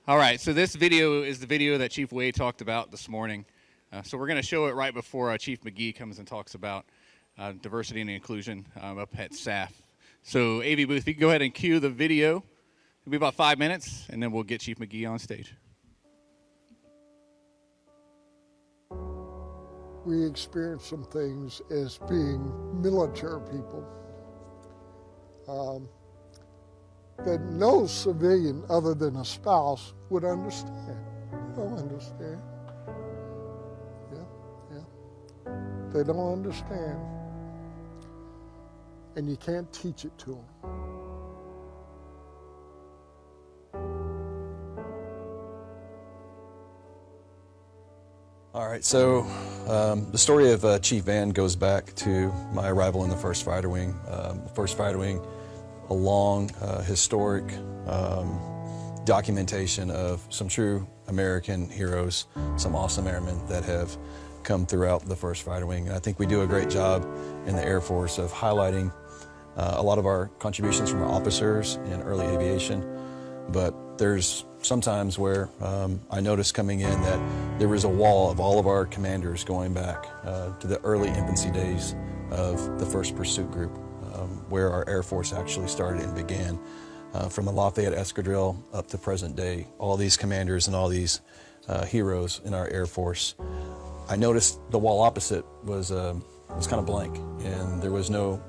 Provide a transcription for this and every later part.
All right, so this video is the video that Chief Wade talked about this morning. So we're going to show it right before Chief McGee comes and talks about diversity and inclusion up at SAF. So AV Booth, if you can go ahead and cue the video. It'll be about 5 minutes, and then we'll get Chief McGee on stage. We experience some things as being military people that no civilian other than a spouse would understand. They don't understand. Yeah. They don't understand. And you can't teach it to them. All right, so the story of Chief Van goes back to my arrival in the 1st Fighter Wing. The 1st Fighter Wing, a long, historic documentation of some true American heroes, some awesome airmen that have come throughout the 1st Fighter Wing. And I think we do a great job in the Air Force of highlighting a lot of our contributions from our officers in early aviation, but there's sometimes where I noticed coming in that there was a wall of all of our commanders going back to the early infancy days of the 1st Pursuit Group, where our Air Force actually started and began. From the Lafayette Escadrille up to present day, all these commanders and all these heroes in our Air Force. I noticed the wall opposite was kind of blank, and there was no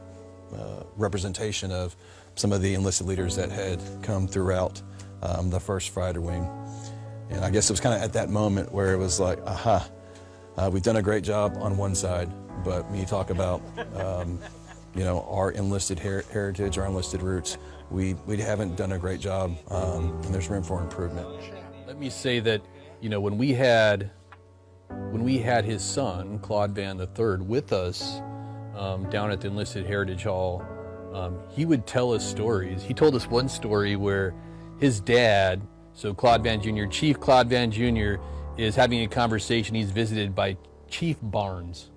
representation of some of the enlisted leaders that had come throughout the 1st Fighter Wing. And I guess it was kind of at that moment where it was like, aha, we've done a great job on one side, but when you talk about you know, our enlisted heritage, our enlisted roots, we haven't done a great job, and there's room for improvement. Let me say that, you know, when we had his son, Claude Van III, with us down at the Enlisted Heritage Hall, he would tell us stories. He told us one story where his dad, so Claude Van Jr., Chief Claude Van Jr., is having a conversation. He's visited by Chief Barnes.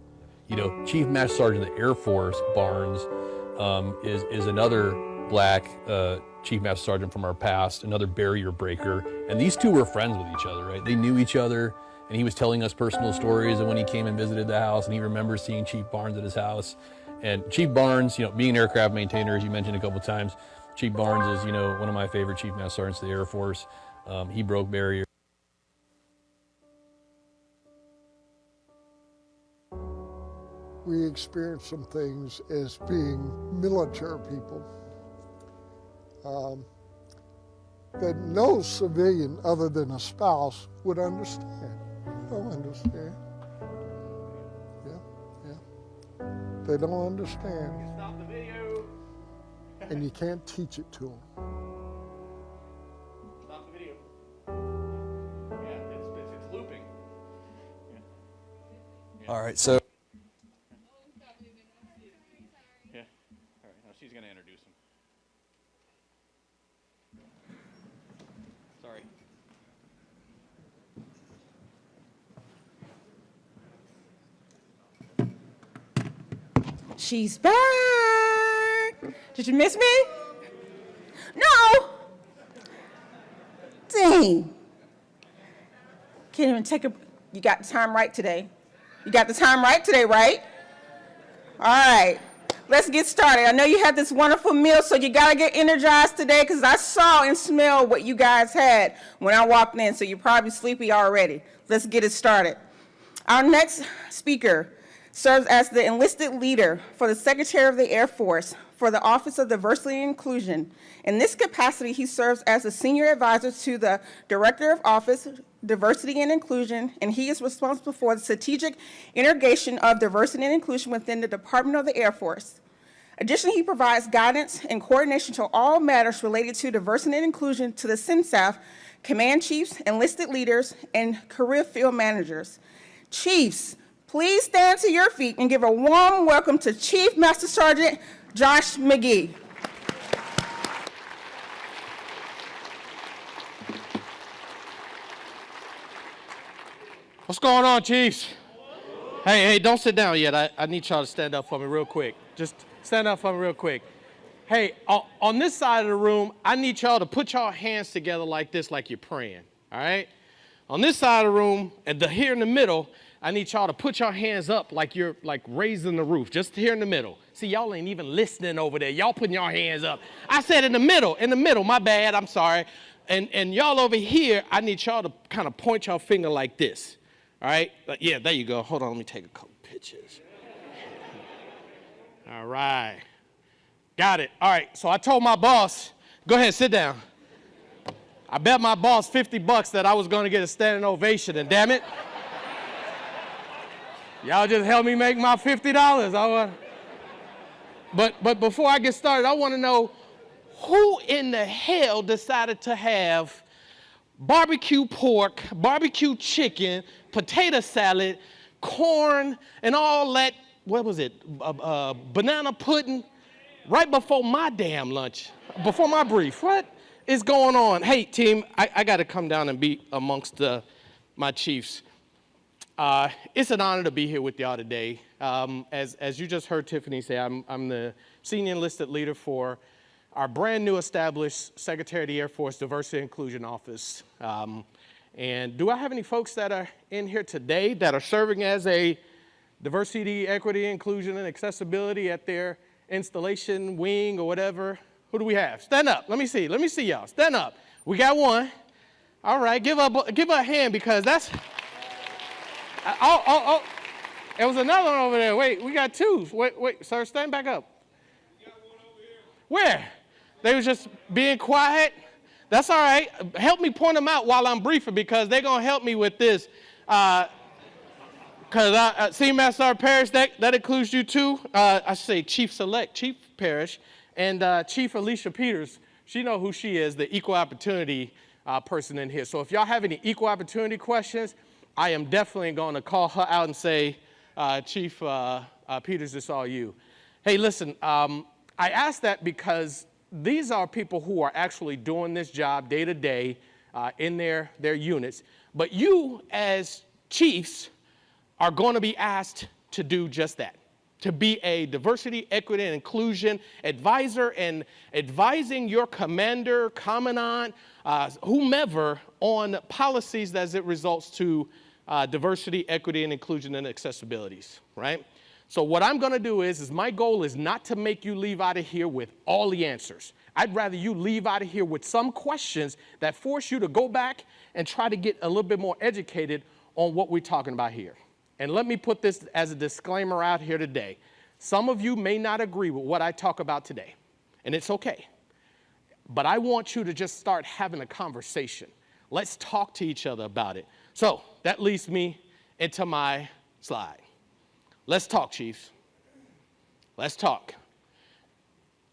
You know, Chief Master Sergeant of the Air Force, Barnes, is another black Chief Master Sergeant from our past, another barrier breaker. And these two were friends with each other, right? They knew each other, and he was telling us personal stories of when he came and visited the house, and he remembers seeing Chief Barnes at his house. And Chief Barnes, you know, being an aircraft maintainer, as you mentioned a couple of times, Chief Barnes is, you know, one of my favorite Chief Master Sergeants of the Air Force. He broke barriers. We experience some things as being military people that no civilian other than a spouse would understand. They don't understand. Yeah. They don't understand. Stop the video. And you can't teach it to them. Stop the video. Yeah, it's looping. Yeah. All right, so. Yeah. All right. Now she's going to introduce him. Sorry. She's back. Did you miss me? No. Dang. Can't even take a. You got the time right today. You got the time right today, right? All right. Let's get started. I know you had this wonderful meal, so you got to get energized today because I saw and smelled what you guys had when I walked in, so you're probably sleepy already. Let's get it started. Our next speaker serves as the enlisted leader for the Secretary of the Air Force for the Office of Diversity and Inclusion. In this capacity, he serves as a senior advisor to the Director of Office, Diversity and Inclusion, and he is responsible for the strategic integration of diversity and inclusion within the Department of the Air Force. Additionally, he provides guidance and coordination to all matters related to diversity and inclusion to the CMSgt, command chiefs, enlisted leaders, and career field managers. Chiefs, please stand to your feet and give a warm welcome to Chief Master Sergeant Josh McGee. What's going on, Chiefs? Hey, don't sit down yet. I need y'all to stand up for me real quick. Just stand up for me real quick. Hey, on this side of the room, I need y'all to put y'all hands together like this, like you're praying. all right? On this side of the room, and here in the middle, I need y'all to put your hands up like you're like raising the roof, just here in the middle. See, y'all ain't even listening over there. Y'all putting your hands up. I said in the middle, my bad, I'm sorry. And y'all over here, I need y'all to kind of point your finger like this, all right? Yeah, there you go. Hold on, let me take a couple pictures. All right. Got it. All right, so I told my boss, go ahead, sit down. I bet my boss $50 that I was going to get a standing ovation, and damn it, y'all just help me make my $50. But before I get started, I want to know who in the hell decided to have barbecue pork, barbecue chicken, potato salad, corn, and all that, what was it, banana pudding, right before my damn lunch, before my brief. What is going on? Hey, team, I got to come down and be amongst my chiefs. It's an honor to be here with y'all today. As you just heard Tiffany say, I'm the senior enlisted leader for our brand new established Secretary of the Air Force Diversity and Inclusion Office. And do I have any folks that are in here today that are serving as a diversity, equity, inclusion, and accessibility at their installation, wing, or whatever? Who do we have? Stand up. Let me see y'all. Stand up. We got one. All right, give her a hand because that's. There was another one over there. Wait, we got two. Wait, sir, stand back up. We got one over here. Where? They was just being quiet. That's all right. Help me point them out while I'm briefing because they're going to help me with this. Because CMSgt Parish, that includes you too. I say Chief Parish, and Chief Alicia Peters. She know who she is, the equal opportunity person in here. So if y'all have any equal opportunity questions, I am definitely going to call her out and say, Chief Peters, it's all you. Hey, listen, I ask that because these are people who are actually doing this job day to day in their units. But you, as chiefs, are going to be asked to do just that, to be a diversity, equity, and inclusion advisor and advising your commander, commandant, whomever on policies as it results to diversity, equity, and inclusion and accessibilities, right? So what I'm going to do is my goal is not to make you leave out of here with all the answers. I'd rather you leave out of here with some questions that force you to go back and try to get a little bit more educated on what we're talking about here. And let me put this as a disclaimer out here today. Some of you may not agree with what I talk about today, and it's okay. But I want you to just start having a conversation. Let's talk to each other about it. So that leads me into my slide. Let's talk, Chiefs. Let's talk.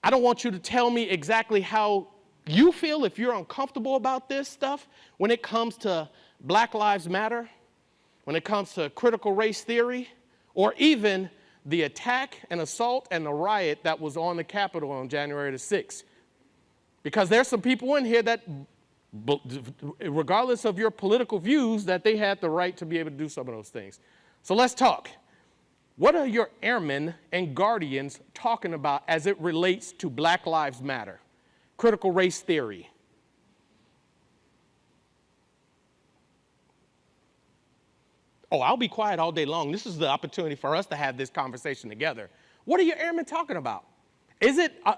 I don't want you to tell me exactly how you feel if you're uncomfortable about this stuff when it comes to Black Lives Matter, when it comes to critical race theory, or even the attack and assault and the riot that was on the Capitol on January the 6th. Because there's some people in here that, regardless of your political views, that they had the right to be able to do some of those things. So let's talk. What are your airmen and guardians talking about as it relates to Black Lives Matter, critical race theory? Oh, I'll be quiet all day long. This is the opportunity for us to have this conversation together. What are your airmen talking about?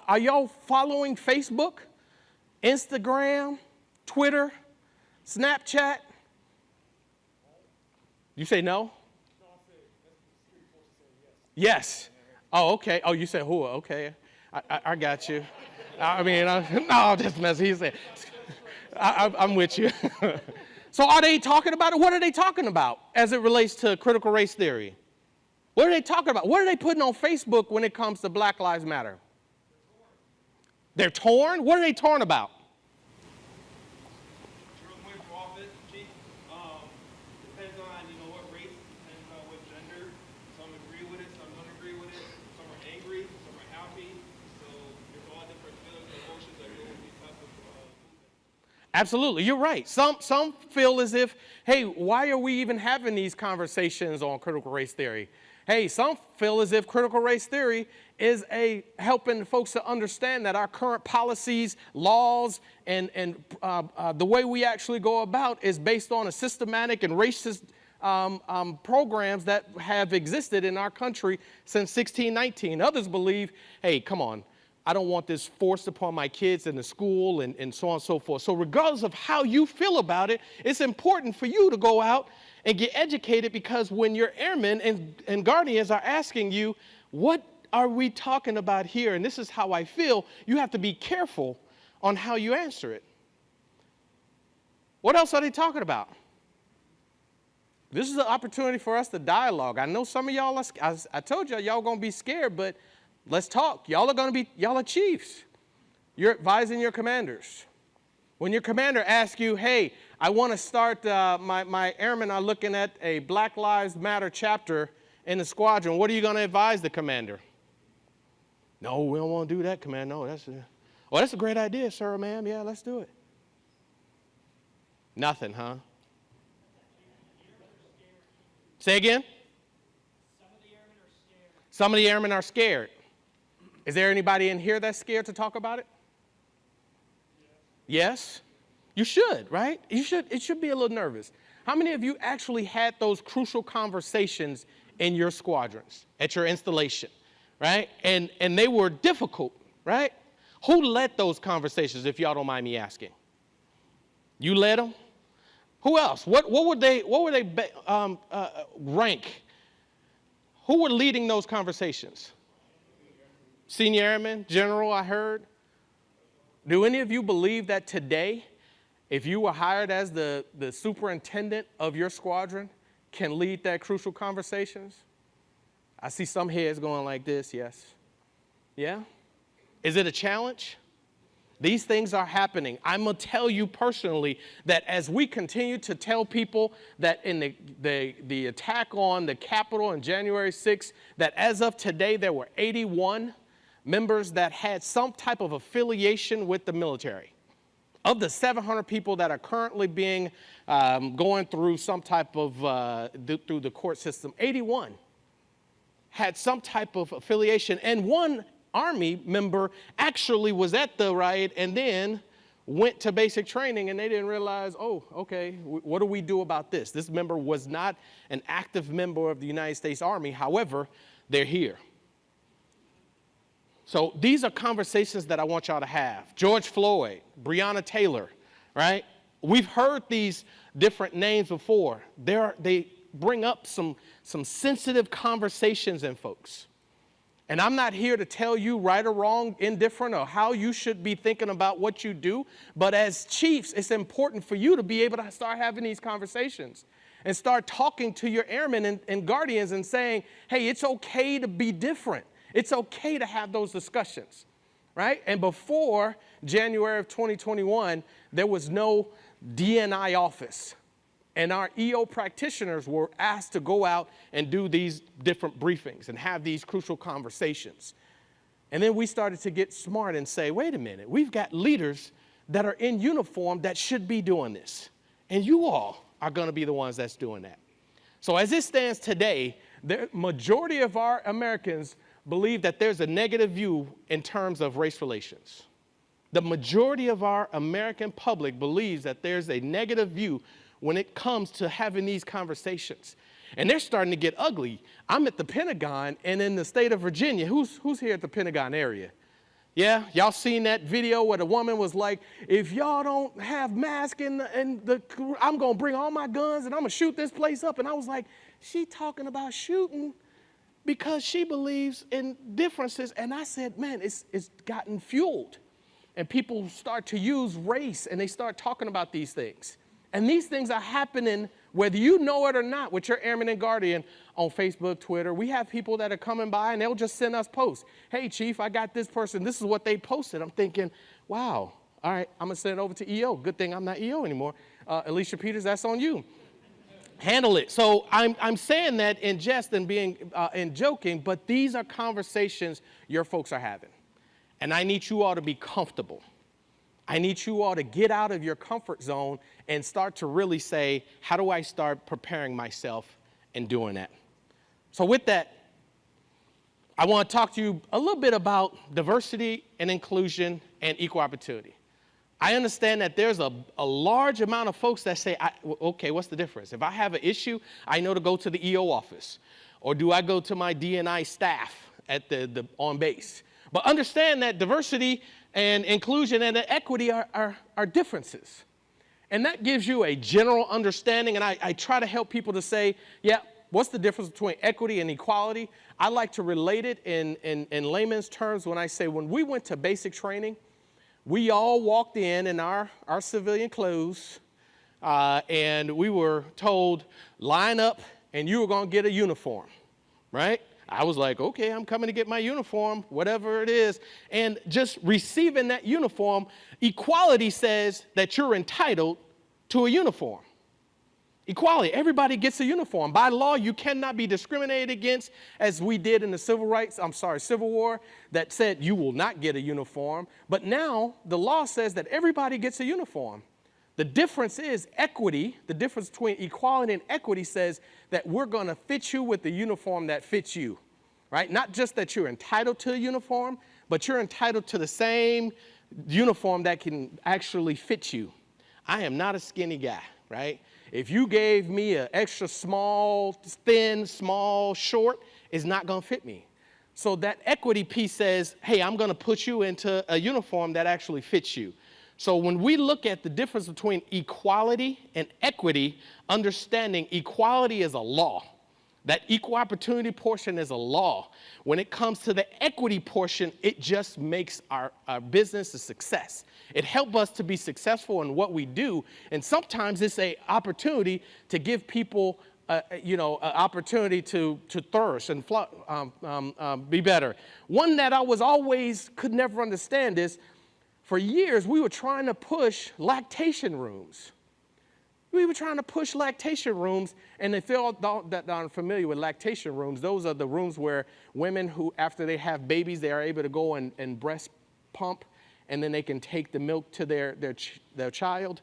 Are y'all following Facebook, Instagram, Twitter, Snapchat? You say no? Yes. Oh, okay. Oh, you said who? Okay. I got you. I mean, no, just messing. He said, I'm with you. So are they talking about it? What are they talking about as it relates to critical race theory? What are they talking about? What are they putting on Facebook when it comes to Black Lives Matter? They're torn? What are they torn about? Depends on, what race, depends on what gender. Some agree with it, some don't agree with it. Some are angry, some are happy. So there's all different feelings and emotions that go with these types of movements. Absolutely, you're right. Some feel as if, hey, why are we even having these conversations on critical race theory? Hey, some feel as if critical race theory is helping folks to understand that our current policies, laws, and the way we actually go about is based on a systematic and racist programs that have existed in our country since 1619. Others believe, hey, come on, I don't want this forced upon my kids in the school and so on and so forth. So regardless of how you feel about it, it's important for you to go out and get educated, because when your airmen and guardians are asking you, what are we talking about here? And this is how I feel. You have to be careful on how you answer it. What else are they talking about? This is an opportunity for us to dialogue. I know some of y'all, I told y'all going to be scared, but let's talk. Y'all are chiefs. You're advising your commanders. When your commander asks you, hey, I want to start, my airmen are looking at a Black Lives Matter chapter in the squadron, what are you going to advise the commander? No, we don't want to do that, Commander. No, that's a great idea, sir, ma'am. Yeah, let's do it. Nothing, huh? Say again? Some of the airmen are scared. Is there anybody in here that's scared to talk about it? Yes? You should, right? It should be a little nervous. How many of you actually had those crucial conversations in your squadrons, at your installation, right? And they were difficult, right? Who led those conversations, if y'all don't mind me asking? You led them? Who else? What would they rank? Who were leading those conversations? Senior Airman, General, I heard. Do any of you believe that today, if you were hired as the superintendent of your squadron, can lead that crucial conversations? I see some heads going like this, yes. Yeah? Is it a challenge? These things are happening. I'm going to tell you personally that as we continue to tell people that in the attack on the Capitol on January 6th, that as of today there were 81 members that had some type of affiliation with the military. Of the 700 people that are currently being going through some type of, through the court system, 81 had some type of affiliation. And one Army member actually was at the riot and then went to basic training, and they didn't realize, oh, okay, what do we do about this? This member was not an active member of the United States Army. However, they're here. So these are conversations that I want y'all to have. George Floyd, Breonna Taylor, right? We've heard these different names before. They bring up some sensitive conversations in folks. And I'm not here to tell you right or wrong, indifferent, or how you should be thinking about what you do. But as chiefs, it's important for you to be able to start having these conversations and start talking to your airmen and guardians and saying, hey, it's okay to be different. It's okay to have those discussions, right? And before January of 2021, there was no DNI office. And our EO practitioners were asked to go out and do these different briefings and have these crucial conversations. And then we started to get smart and say, wait a minute, we've got leaders that are in uniform that should be doing this. And you all are going to be the ones that's doing that. So as it stands today, the majority of our Americans believe that there's a negative view in terms of race relations. The majority of our American public believes that there's a negative view when it comes to having these conversations. And they're starting to get ugly. I'm at the Pentagon, and in the state of Virginia, who's here at the Pentagon area? Yeah, y'all seen that video where the woman was like, if y'all don't have masks I'm gonna bring all my guns and I'm gonna shoot this place up. And I was like, she talking about shooting because she believes in differences. And I said, man, it's gotten fueled. And people start to use race and they start talking about these things. And these things are happening whether you know it or not with your airman and guardian on Facebook, Twitter. We have people that are coming by and they'll just send us posts. Hey, Chief, I got this person. This is what they posted. I'm thinking, wow, all right, I'm going to send it over to EO. Good thing I'm not EO anymore. Alicia Peters, that's on you. Handle it. So I'm saying that in jest and being in joking, but these are conversations your folks are having. And I need you all to be comfortable. I need you all to get out of your comfort zone and start to really say, how do I start preparing myself and doing that? So with that, I want to talk to you a little bit about diversity and inclusion and equal opportunity. I understand that there's a large amount of folks that say, okay, what's the difference? If I have an issue, I know to go to the EO office, or do I go to my D&I staff at the on base? But understand that diversity and inclusion and equity are differences. And that gives you a general understanding, and I try to help people to say, yeah, what's the difference between equity and equality? I like to relate it in layman's terms when I say when we went to basic training, we all walked in our civilian clothes, and we were told, line up, and you were going to get a uniform, right? I was like, okay, I'm coming to get my uniform, whatever it is. And just receiving that uniform, equality says that you're entitled to a uniform. Equality, everybody gets a uniform. By law, you cannot be discriminated against, as we did in the Civil War, that said you will not get a uniform. But now the law says that everybody gets a uniform. The difference is equity. The difference between equality and equity says that we're going to fit you with the uniform that fits you, right? Not just that you're entitled to a uniform, but you're entitled to the same uniform that can actually fit you. I am not a skinny guy, right? If you gave me an extra small, thin, small, short, it's not going to fit me. So that equity piece says, hey, I'm going to put you into a uniform that actually fits you. So when we look at the difference between equality and equity, understanding equality is a law. That equal opportunity portion is a law. When it comes to the equity portion, it just makes our business a success. It helps us to be successful in what we do. And sometimes it's an opportunity to give people an opportunity to flourish and be better. One that I could never understand is, for years, we were trying to push lactation rooms. We were trying to push lactation rooms, and if you're that aren't familiar with lactation rooms, those are the rooms where women who, after they have babies, they are able to go and breast pump, and then they can take the milk to their child.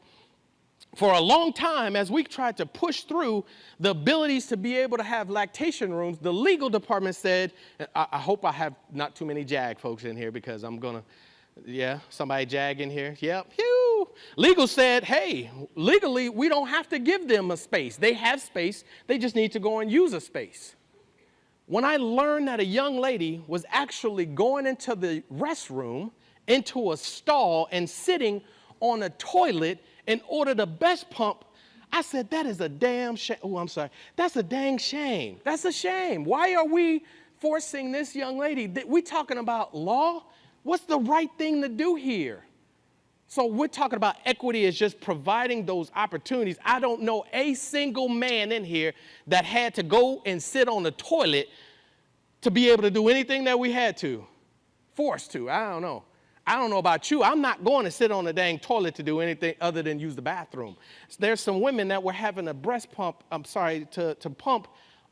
For a long time, as we tried to push through the abilities to be able to have lactation rooms, the legal department said, I hope I have not too many JAG folks in here, because I'm going to, yeah, somebody JAG in here? Yep. Phew. Legal said, hey, legally, we don't have to give them a space. They have space. They just need to go and use a space. When I learned that a young lady was actually going into the restroom, into a stall, and sitting on a toilet in order to breast pump, I said, that is a damn shame. Oh, I'm sorry. That's a dang shame. That's a shame. Why are we forcing this young lady? We talking about law? What's the right thing to do here? So we're talking about equity is just providing those opportunities. I don't know a single man in here that had to go and sit on the toilet to be able to do anything that we had to. Forced to, I don't know. I don't know about you. I'm not going to sit on the dang toilet to do anything other than use the bathroom. So there's some women that were having a breast pump, to pump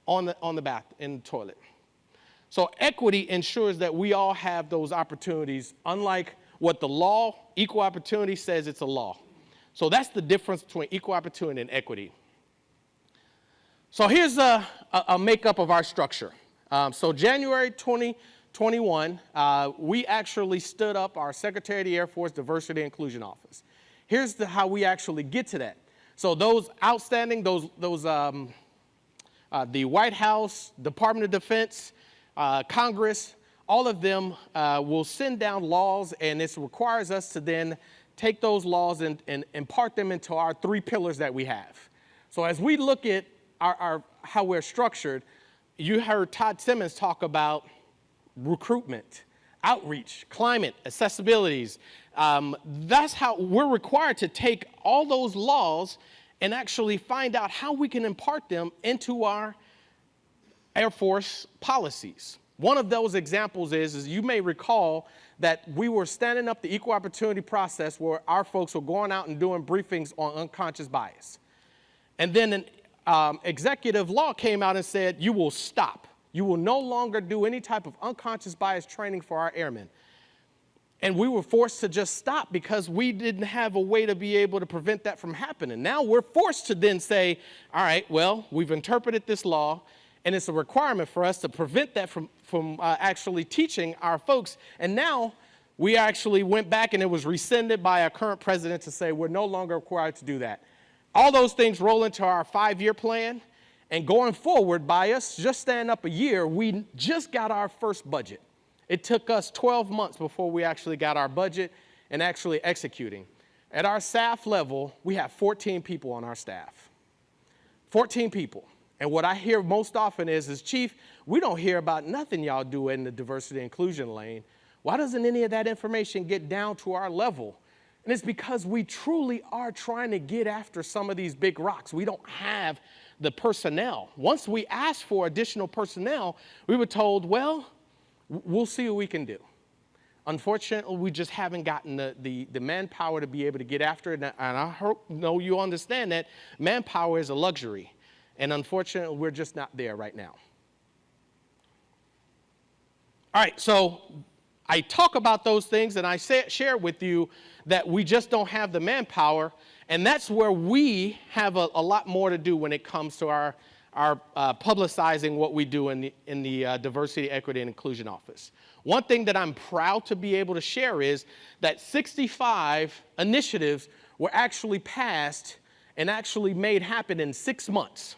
in the toilet. So equity ensures that we all have those opportunities, unlike what the law, equal opportunity, says it's a law. So that's the difference between equal opportunity and equity. So here's a makeup of our structure. So January 2021, we actually stood up our Secretary of the Air Force Diversity and Inclusion Office. Here's how we actually get to that. So those outstanding, the White House, Department of Defense, Congress, all of them will send down laws, and this requires us to then take those laws and impart them into our 3 pillars that we have. So as we look at how we're structured, you heard Todd Simmons talk about recruitment, outreach, climate, accessibilities. That's how we're required to take all those laws and actually find out how we can impart them into our Air Force policies. One of those examples is you may recall that we were standing up the equal opportunity process where our folks were going out and doing briefings on unconscious bias. And then an executive law came out and said, you will stop. You will no longer do any type of unconscious bias training for our airmen. And we were forced to just stop because we didn't have a way to be able to prevent that from happening. Now we're forced to then say, all right, well, we've interpreted this law, And it's a requirement for us to prevent that from actually teaching our folks. And now we actually went back and it was rescinded by our current president to say we're no longer required to do that. All those things roll into our 5-year plan. And going forward, by us just staying up a year, we just got our first budget. It took us 12 months before we actually got our budget and actually executing. At our SAF level, we have 14 people on our staff. 14 people. And what I hear most often is, Chief, we don't hear about nothing y'all do in the diversity and inclusion lane. Why doesn't any of that information get down to our level? And it's because we truly are trying to get after some of these big rocks. We don't have the personnel. Once we asked for additional personnel, we were told, well, we'll see what we can do. Unfortunately, we just haven't gotten the manpower to be able to get after it. And I know you understand that manpower is a luxury. And unfortunately, we're just not there right now. All right, so I talk about those things and I share with you that we just don't have the manpower. And that's where we have a lot more to do when it comes to our publicizing what we do in the Diversity, Equity, and Inclusion Office. One thing that I'm proud to be able to share is that 65 initiatives were actually passed and actually made happen in 6 months.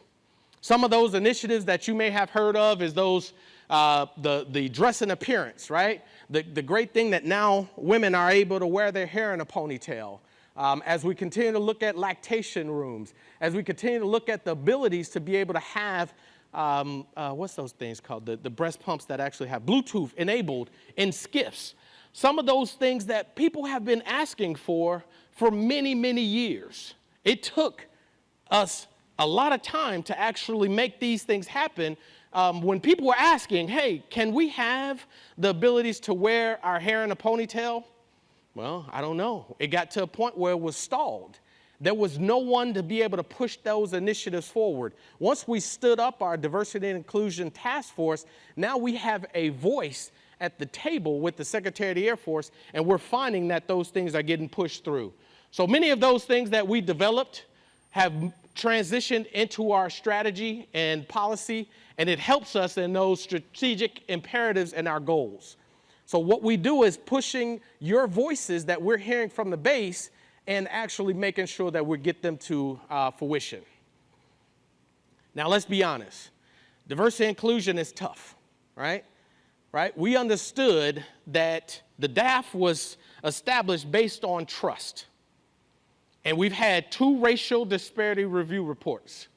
Some of those initiatives that you may have heard of is those, the dress and appearance, right? The great thing that now women are able to wear their hair in a ponytail. As we continue to look at lactation rooms, as we continue to look at the abilities to be able to have, what's those things called? The breast pumps that actually have Bluetooth enabled in skiffs. Some of those things that people have been asking for many, many years. It took us a lot of time to actually make these things happen. When people were asking, hey, can we have the abilities to wear our hair in a ponytail? Well, I don't know. It got to a point where it was stalled. There was no one to be able to push those initiatives forward. Once we stood up our Diversity and Inclusion Task Force, now we have a voice at the table with the Secretary of the Air Force, and we're finding that those things are getting pushed through. So many of those things that we developed have transitioned into our strategy and policy, and it helps us in those strategic imperatives and our goals. So what we do is pushing your voices that we're hearing from the base and actually making sure that we get them to fruition. Now, let's be honest. Diversity and inclusion is tough, right? We understood that the DAF was established based on trust. And we've had 2 racial disparity review reports.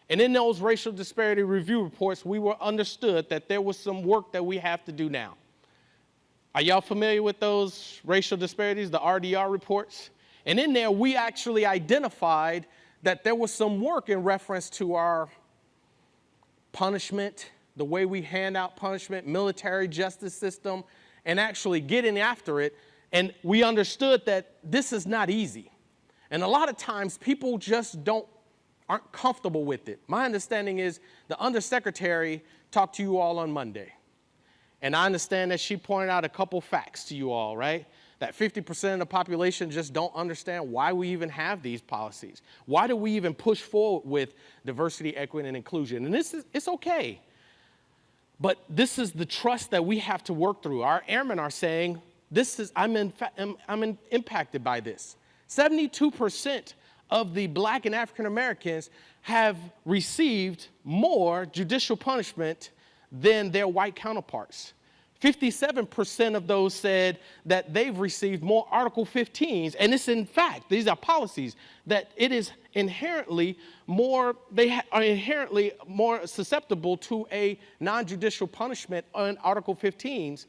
And in those racial disparity review reports, we were understood that there was some work that we have to do now. Are y'all familiar with those racial disparities, the RDR reports? And in there, we actually identified that there was some work in reference to our punishment, the way we hand out punishment, military justice system, and actually getting after it. And we understood that this is not easy. And a lot of times people just aren't comfortable with it. My understanding is the undersecretary talked to you all on Monday. And I understand that she pointed out a couple facts to you all, right? That 50% of the population just don't understand why we even have these policies. Why do we even push forward with diversity, equity, and inclusion? And it's okay. But this is the trust that we have to work through. Our airmen are saying, I'm impacted by this. 72% of the Black and African Americans have received more judicial punishment than their white counterparts. 57% of those said that they've received more Article 15s, and it's in fact, these are policies, that it is inherently more, are inherently more susceptible to a non-judicial punishment on Article 15s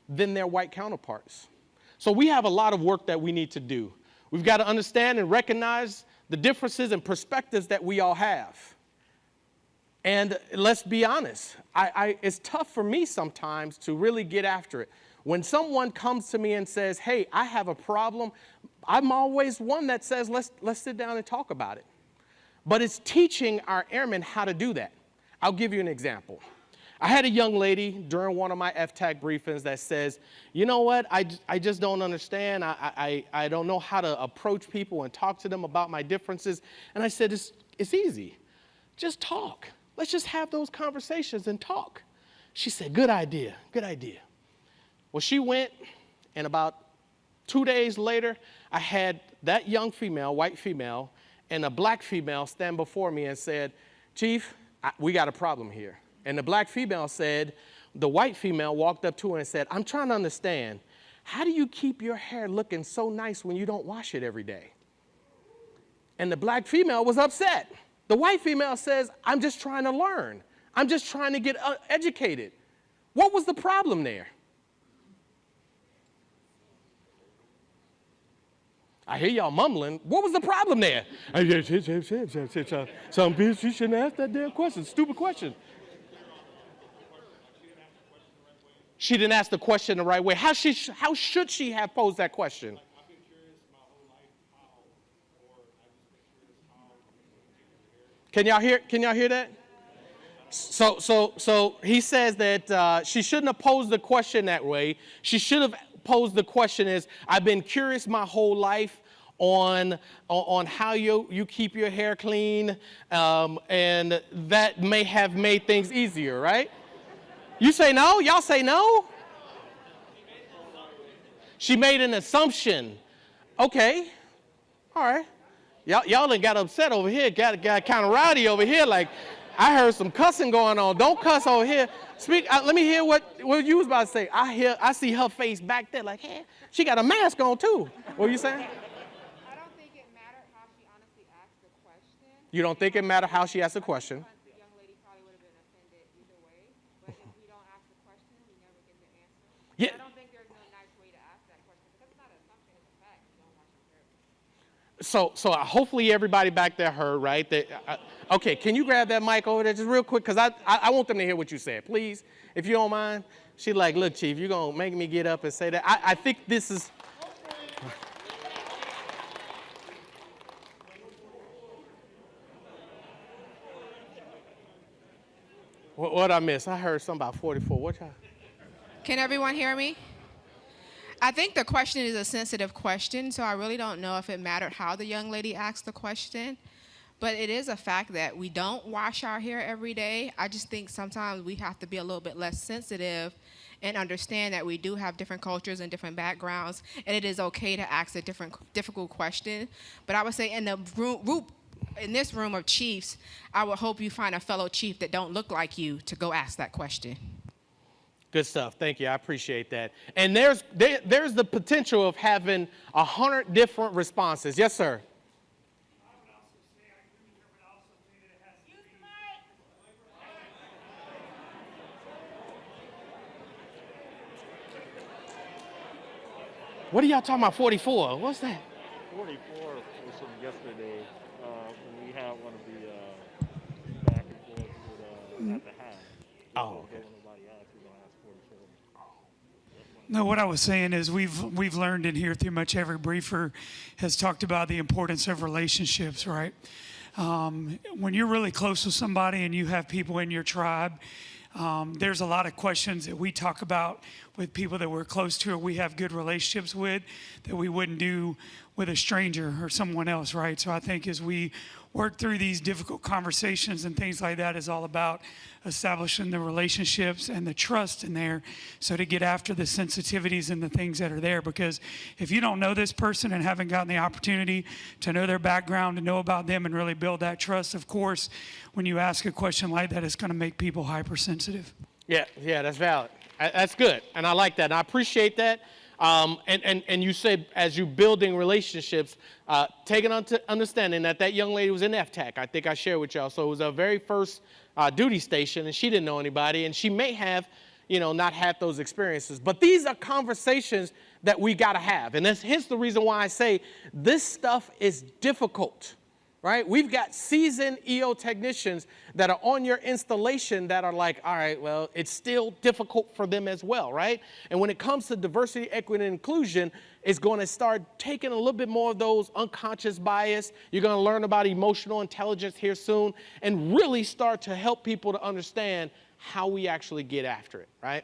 than their white counterparts. So we have a lot of work that we need to do. We've got to understand and recognize the differences and perspectives that we all have. And let's be honest, it's tough for me sometimes to really get after it. When someone comes to me and says, hey, I have a problem, I'm always one that says, let's sit down and talk about it. But it's teaching our airmen how to do that. I'll give you an example. I had a young lady during one of my FTAC briefings that says, you know what, I just don't understand. I don't know how to approach people and talk to them about my differences. And I said, it's easy. Just talk. Let's just have those conversations and talk. She said, good idea, good idea. Well, she went, and about 2 days later, I had that young female, white female, and a black female stand before me and said, Chief, we got a problem here. And the black female said, the white female walked up to her and said, I'm trying to understand, how do you keep your hair looking so nice when you don't wash it every day? And the black female was upset. The white female says, I'm just trying to learn. I'm just trying to get educated. What was the problem there? I hear y'all mumbling. What was the problem there? Some bitch, she shouldn't ask that damn question. Stupid question. She didn't ask the question the right way. How should she have posed that question? I've been curious my whole life how, or I've just been curious how. Can y'all hear that? So he says that she shouldn't have posed the question that way. She should have posed the question as, I've been curious my whole life on how you keep your hair clean, and that may have made things easier, right? You say no? Y'all say no? She made an assumption. Okay. All right. Y'all done got upset over here, got kind of rowdy over here, like I heard some cussing going on. Don't cuss over here. Speak. Let me hear what you was about to say. I see her face back there like, hey, she got a mask on too. What are you saying? I don't think it mattered how she honestly asked the question. You don't think it mattered how she asked the question? The young lady probably would have been offended either way. But if we don't ask the question, we never get the answer. Yeah. I don't think there's no nice way to ask that question because it's not an assumption, it's a fact. You don't wash your hair. So hopefully everybody back there heard, right? Okay, can you grab that mic over there just real quick? Because I want them to hear what you said, please, if you don't mind. She's like, look, Chief, you're going to make me get up and say that. I think this is... What I miss? I heard something about 44. What y'all? Can everyone hear me? I think the question is a sensitive question, so I really don't know if it mattered how the young lady asked the question. But it is a fact that we don't wash our hair every day. I just think sometimes we have to be a little bit less sensitive and understand that we do have different cultures and different backgrounds, and it is okay to ask a difficult question. But I would say in this room of chiefs, I would hope you find a fellow chief that don't look like you to go ask that question. Good stuff. Thank you. I appreciate that. And there's the potential of having 100 different responses. Yes, sir. What are y'all talking about, 44? What's that? 44 was from yesterday when we had one of the back and forth with, at the half. Oh, okay. Nobody asked, we're going to ask 44. No, what I was saying is we've learned in here through much every briefer has talked about the importance of relationships, right? When you're really close with somebody and you have people in your tribe, there's a lot of questions that we talk about with people that we're close to or we have good relationships with that we wouldn't do with a stranger or someone else, right? So I think as we work through these difficult conversations and things like that is all about establishing the relationships and the trust in there, so to get after the sensitivities and the things that are there. Because if you don't know this person and haven't gotten the opportunity to know their background, to know about them and really build that trust, of course, when you ask a question like that, it's going to make people hypersensitive. Yeah, that's valid. That's good, and I like that, and I appreciate that. And you said as you building relationships, taking on to understanding that young lady was in FTAC. I think I shared with y'all. So it was her very first duty station, and she didn't know anybody, and she may have, not had those experiences. But these are conversations that we got to have, and hence the reason why I say this stuff is difficult. Right? We've got seasoned EO technicians that are on your installation that are like, all right, well, it's still difficult for them as well, right? And when it comes to diversity, equity, and inclusion, it's going to start taking a little bit more of those unconscious bias. You're going to learn about emotional intelligence here soon and really start to help people to understand how we actually get after it, right?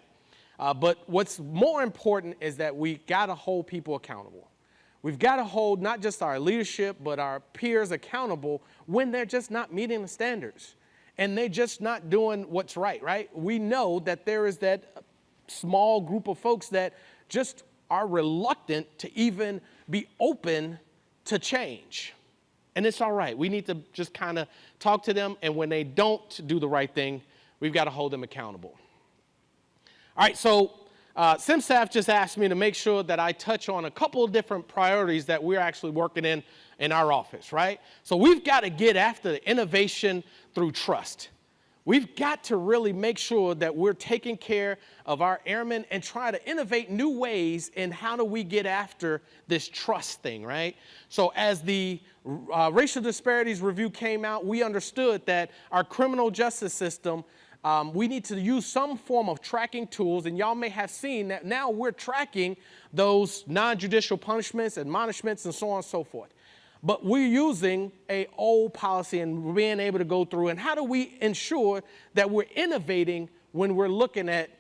But what's more important is that we got to hold people accountable. We've got to hold not just our leadership, but our peers accountable when they're just not meeting the standards. and they're just not doing what's right, right? We know that there is that small group of folks that just are reluctant to even be open to change. And it's all right. We need to just kind of talk to them, and when they don't do the right thing, we've got to hold them accountable. All right, so CMSgt just asked me to make sure that I touch on a couple of different priorities that we're actually working in our office, right? So we've got to get after the innovation through trust. We've got to really make sure that we're taking care of our airmen and try to innovate new ways in how do we get after this trust thing, right? So as the racial disparities review came out, we understood that our criminal justice system, we need to use some form of tracking tools, and y'all may have seen that now we're tracking those non-judicial punishments, admonishments, and so on and so forth. But we're using an old policy and being able to go through, and how do we ensure that we're innovating when we're looking at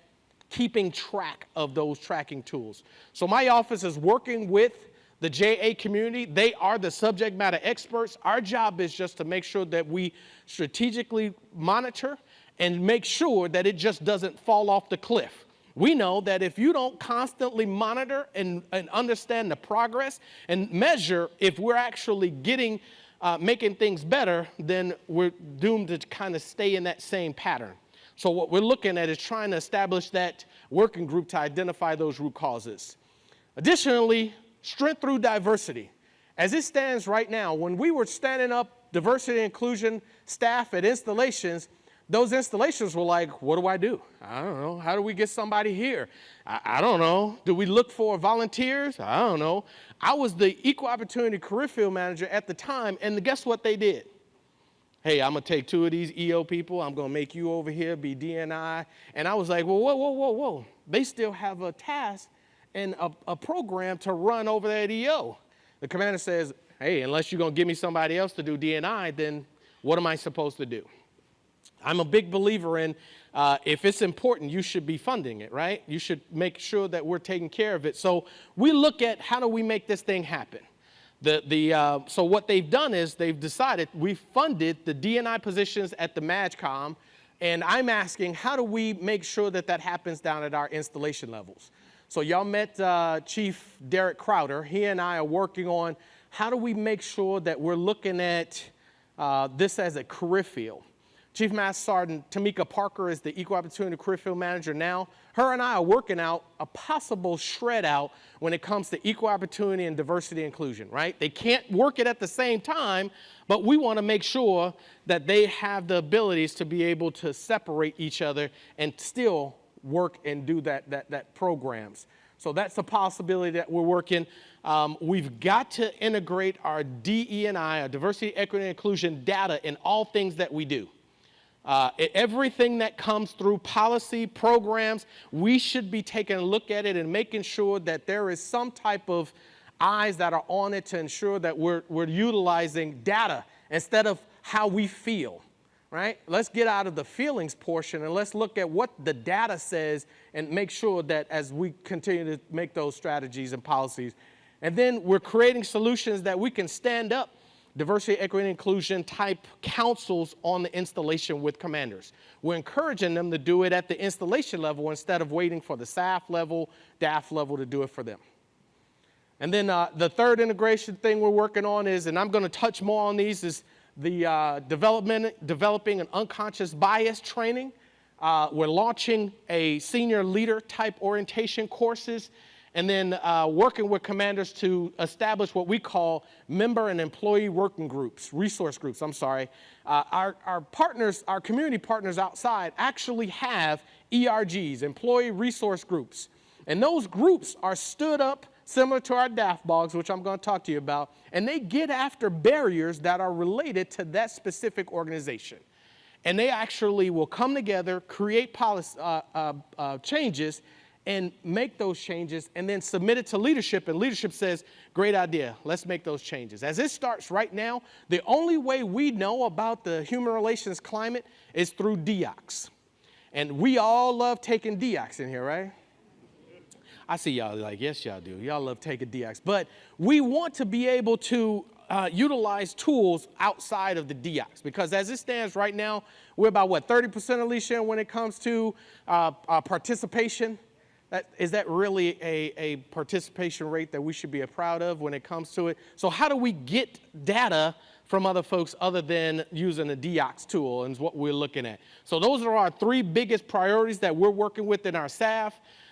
keeping track of those tracking tools? So my office is working with the JA community. They are the subject matter experts. Our job is just to make sure that we strategically monitor and make sure that it just doesn't fall off the cliff. We know that if you don't constantly monitor and understand the progress and measure if we're actually making things better, then we're doomed to kind of stay in that same pattern. So what we're looking at is trying to establish that working group to identify those root causes. Additionally, strength through diversity. As it stands right now, when we were standing up diversity and inclusion staff at installations, those installations were like, what do I do? I don't know. How do we get somebody here? I don't know. Do we look for volunteers? I don't know. I was the equal opportunity career field manager at the time, and guess what they did? Hey, I'm going to take 2 of these EO people. I'm going to make you over here be DNI. And I was like, well, whoa. They still have a task and a program to run over that EO. The commander says, hey, unless you're going to give me somebody else to do DNI, then what am I supposed to do? I'm a big believer in if it's important, you should be funding it, right? You should make sure that we're taking care of it. So we look at how do we make this thing happen. So what they've done is they've decided we funded the DNI positions at the MAGCOM, and I'm asking how do we make sure that that happens down at our installation levels. So y'all met Chief Derek Crowder. He and I are working on how do we make sure that we're looking at this as a career field. Chief Master Sergeant Tamika Parker is the Equal Opportunity Career Field Manager now. Her and I are working out a possible shred out when it comes to equal opportunity and diversity inclusion, right? They can't work it at the same time, but we want to make sure that they have the abilities to be able to separate each other and still work and do that programs. So that's a possibility that we're working. We've got to integrate our DE&I, our diversity, equity, and inclusion data in all things that we do. Everything that comes through policy, programs, we should be taking a look at it and making sure that there is some type of eyes that are on it to ensure that we're utilizing data instead of how we feel, right? Let's get out of the feelings portion and let's look at what the data says and make sure that as we continue to make those strategies and policies. And then we're creating solutions that we can stand up diversity, equity, and inclusion type councils on the installation with commanders. We're encouraging them to do it at the installation level instead of waiting for the SAF level, DAF level to do it for them. And then the third integration thing we're working on is, and I'm going to touch more on these, is the developing an unconscious bias training. We're launching a senior leader type orientation courses, and then working with commanders to establish what we call member and employee working groups, resource groups, I'm sorry. Our partners, our community partners outside actually have ERGs, employee resource groups. And those groups are stood up similar to our DAF bogs, which I'm going to talk to you about, and they get after barriers that are related to that specific organization. And they actually will come together, create policy changes, and make those changes, and then submit it to leadership, and leadership says, great idea, let's make those changes. As it starts right now, the only way we know about the human relations climate is through DEOCs. And we all love taking DEOCs in here, right? I see y'all like, yes, y'all do. Y'all love taking DEOCs. But we want to be able to utilize tools outside of the DIOCs, because as it stands right now, we're about, what, 30%, Alicia, when it comes to participation? Is that really a participation rate that we should be proud of when it comes to it? So how do we get data from other folks other than using a DIOCs tool, and is what we're looking at. So those are our 3 biggest priorities that we're working with in our SAF.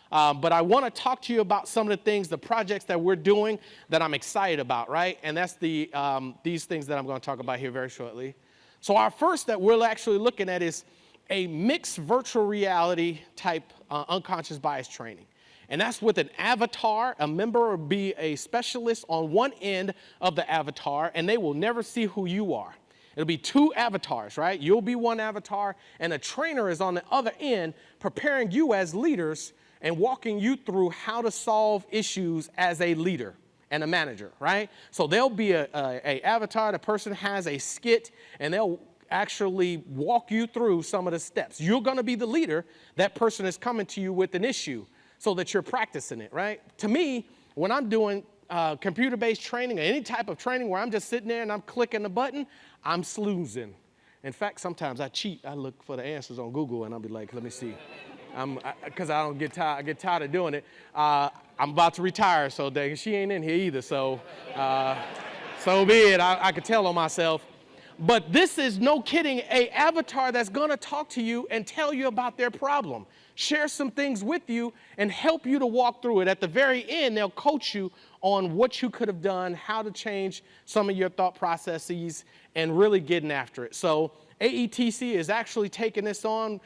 But I want to talk to you about some of the things, the projects that we're doing that I'm excited about, right? And that's these things that I'm going to talk about here very shortly. So our first that we're actually looking at is a mixed virtual reality type unconscious bias training. And that's with an avatar. A member will be a specialist on one end of the avatar, and they will never see who you are. It'll be 2 avatars, right? You'll be one avatar, and a trainer is on the other end preparing you as leaders and walking you through how to solve issues as a leader and a manager, right? So there'll be a avatar, the person has a skit, and they'll actually walk you through some of the steps. You're going to be the leader. That person is coming to you with an issue so that you're practicing it, right? To me, when I'm doing computer-based training or any type of training where I'm just sitting there and I'm clicking the button, I'm sloozing. In fact, sometimes I cheat. I look for the answers on Google and I'll be like, let me see. Because I don't get tired. I get tired of doing it. I'm about to retire, so dang, she ain't in here either. So, so be it. I could tell on myself. But this is, no kidding, a avatar that's going to talk to you and tell you about their problem, share some things with you, and help you to walk through it. At the very end, they'll coach you on what you could have done, how to change some of your thought processes, and really getting after it. So AETC is actually taking this on.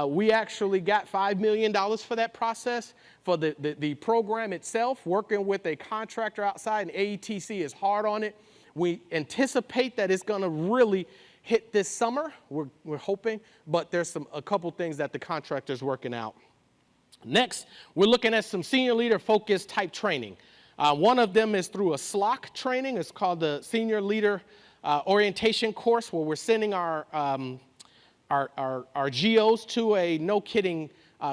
We actually got $5 million for that process, for the program itself, working with a contractor outside, and AETC is hard on it. We anticipate that it's going to really hit this summer. We're hoping, but there's a couple things that the contractor's working out. Next, we're looking at some senior leader focused type training. One of them is through a SLOC training. It's called the Senior Leader Orientation Course, where we're sending our GOs to a no-kidding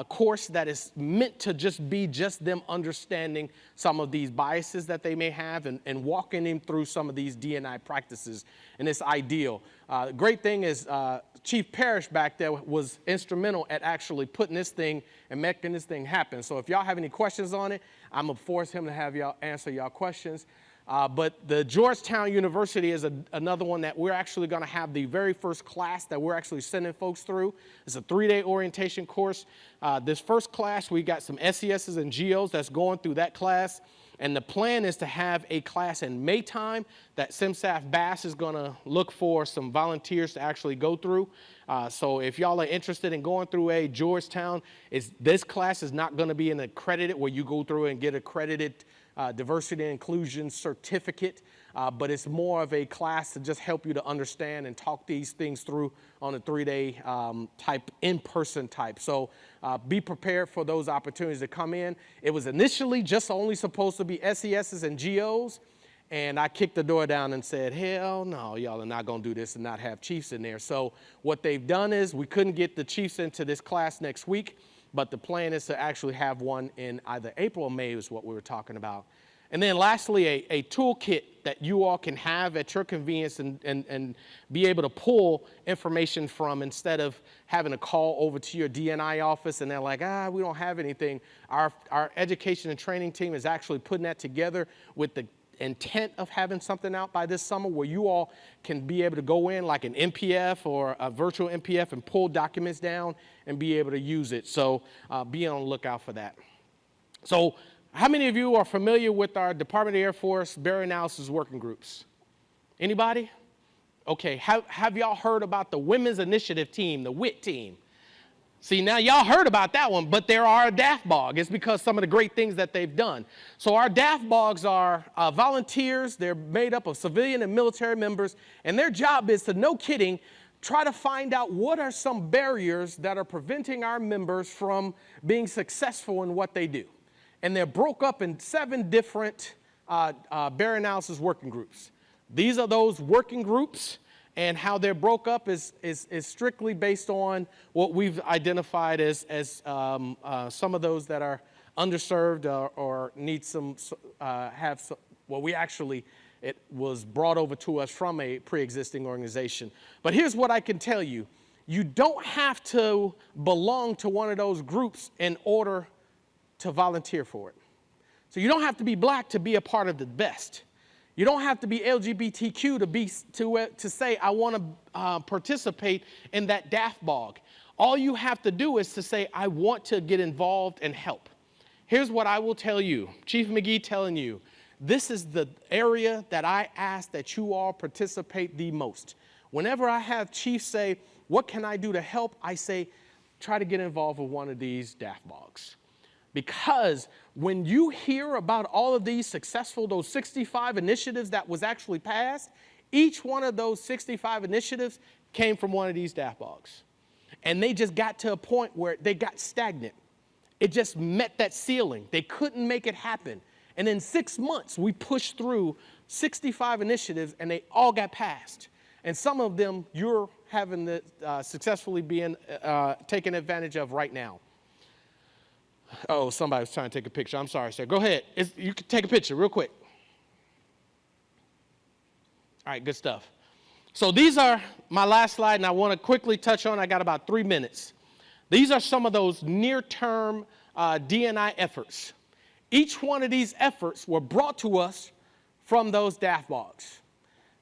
course that is meant to just be them understanding some of these biases that they may have and walking them through some of these D&I practices, and it's ideal. The great thing is Chief Parrish back there was instrumental at actually putting this thing and making this thing happen. So if y'all have any questions on it, I'm going to force him to have y'all answer y'all questions. But the Georgetown University is another one that we're actually going to have the very first class that we're actually sending folks through. It's a 3-day orientation course. This first class, we got some SESs and GOs that's going through that class. And the plan is to have a class in May time that CMSgt Bass is going to look for some volunteers to actually go through. So if y'all are interested in going through a Georgetown, this class is not going to be an accredited where you go through and get accredited diversity and inclusion certificate, but it's more of a class to just help you to understand and talk these things through on a 3-day type, in-person type. So be prepared for those opportunities to come in. It was initially just only supposed to be SESs and GOs, and I kicked the door down and said, hell no, y'all are not going to do this and not have chiefs in there. So what they've done is we couldn't get the chiefs into this class next week, but the plan is to actually have one in either April or May is what we were talking about. And then lastly, a toolkit that you all can have at your convenience and be able to pull information from instead of having to call over to your D&I office and they're like, we don't have anything. Our education and training team is actually putting that together with the intent of having something out by this summer where you all can be able to go in like an MPF or a virtual MPF and pull documents down and be able to use it. So be on the lookout for that. So how many of you are familiar with our Department of Air Force Barrier Analysis Working Groups? Anybody? Okay, have y'all heard about the Women's Initiative Team, the WIT team? See, now y'all heard about that one, but there are a DAFBOG. It's because some of the great things that they've done. So our DAFBOGs are volunteers. They're made up of civilian and military members, and their job is to, no kidding, try to find out what are some barriers that are preventing our members from being successful in what they do. And they're broke up in 7 different barrier analysis working groups. These are those working groups. And how they're broke up is strictly based on what we've identified as some of those that are underserved or need some, well, we actually It was brought over to us from a pre-existing organization. But here's what I can tell you. You don't have to belong to one of those groups in order to volunteer for it. So you don't have to be black to be a part of the best. You don't have to be LGBTQ to say, I want to participate in that DAFBOG. All you have to do is to say, I want to get involved and help. Here's what I will tell you, Chief McGee telling you, this is the area that I ask that you all participate the most. Whenever I have chiefs say, what can I do to help? I say, try to get involved with one of these DAFBOGs. Because when you hear about all of these successful, those 65 initiatives that was actually passed, each one of those 65 initiatives came from one of these DAFBOGs. And they just got to a point where they got stagnant. It just met that ceiling. They couldn't make it happen. And in 6 months, we pushed through 65 initiatives and they all got passed. And some of them you're having the successfully being taken advantage of right now. Oh, somebody was trying to take a picture. I'm sorry, sir. Go ahead. You can take a picture real quick. All right, good stuff. So these are my last slide, and I want to quickly touch on, I got about 3 minutes. These are some of those near-term D&I efforts. Each one of these efforts were brought to us from those DAFBOGs.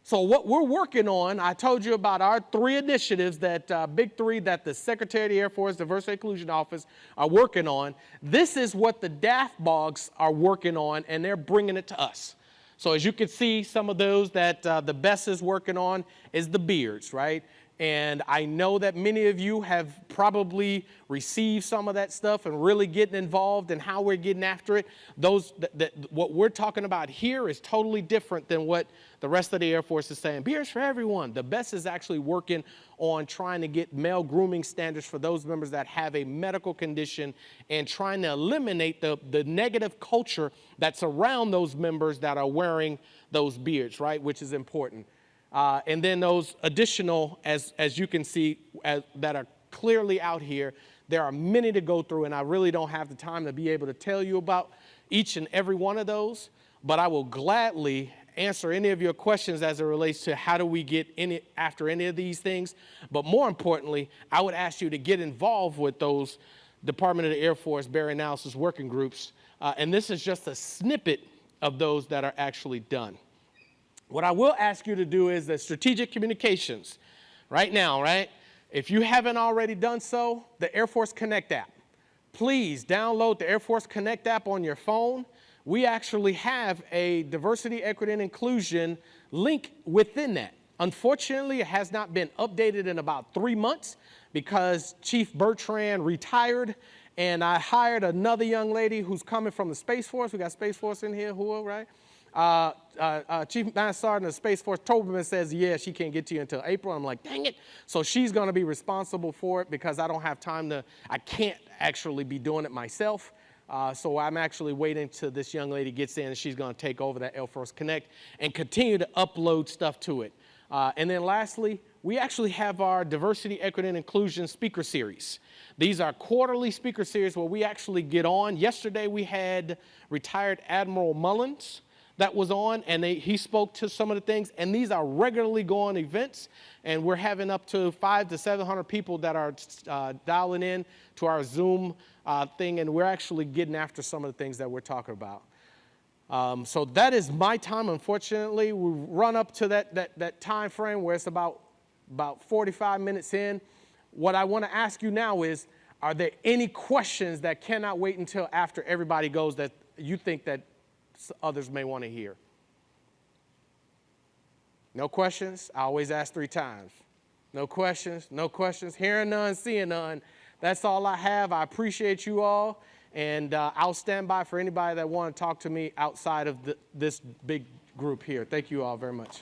So what we're working on, I told you about our 3 initiatives, that big 3 that the Secretary of the Air Force Diversity Inclusion Office are working on. This is what the DAFBOGs are working on, and they're bringing it to us. So as you can see, some of those that the BESS is working on is the beards, right? And I know that many of you have probably received some of that stuff and really getting involved in how we're getting after it. What we're talking about here is totally different than what the rest of the Air Force is saying. Beards for everyone. The BESS is actually working on trying to get male grooming standards for those members that have a medical condition and trying to eliminate the negative culture that's around those members that are wearing those beards, right, which is important. And then those additional, as you can see, that are clearly out here, there are many to go through, and I really don't have the time to be able to tell you about each and every one of those, but I will gladly answer any of your questions as it relates to how do we get after any of these things. But more importantly, I would ask you to get involved with those Department of the Air Force Barrier Analysis working groups, and this is just a snippet of those that are actually done. What I will ask you to do is the strategic communications right now, right? If you haven't already done so, the Air Force Connect app. Please download the Air Force Connect app on your phone. We actually have a diversity, equity, and inclusion link within that. Unfortunately, it has not been updated in about 3 months because Chief Bertrand retired, and I hired another young lady who's coming from the Space Force. We got Space Force in here, right? Chief Master Sergeant of Space Force Toberman says, yeah, she can't get to you until April. I'm like, dang it. So she's going to be responsible for it because I don't have time I can't actually be doing it myself. So I'm actually waiting till this young lady gets in and she's going to take over that Air Force Connect and continue to upload stuff to it. And then lastly, we actually have our Diversity, Equity, and Inclusion speaker series. These are quarterly speaker series where we actually get on. Yesterday we had retired Admiral Mullins that was on, and he spoke to some of the things, and these are regularly going events, and we're having up to 500 to 700 people that are dialing in to our Zoom thing, and we're actually getting after some of the things that we're talking about. So that is my time, unfortunately. We run up to that time frame where it's about 45 minutes in. What I want to ask you now is, are there any questions that cannot wait until after everybody goes that you think that others may want to hear? No questions? I always ask 3 times. No questions? No questions? Hearing none, seeing none. That's all I have. I appreciate you all, and I'll stand by for anybody that want to talk to me outside of this big group here. Thank you all very much.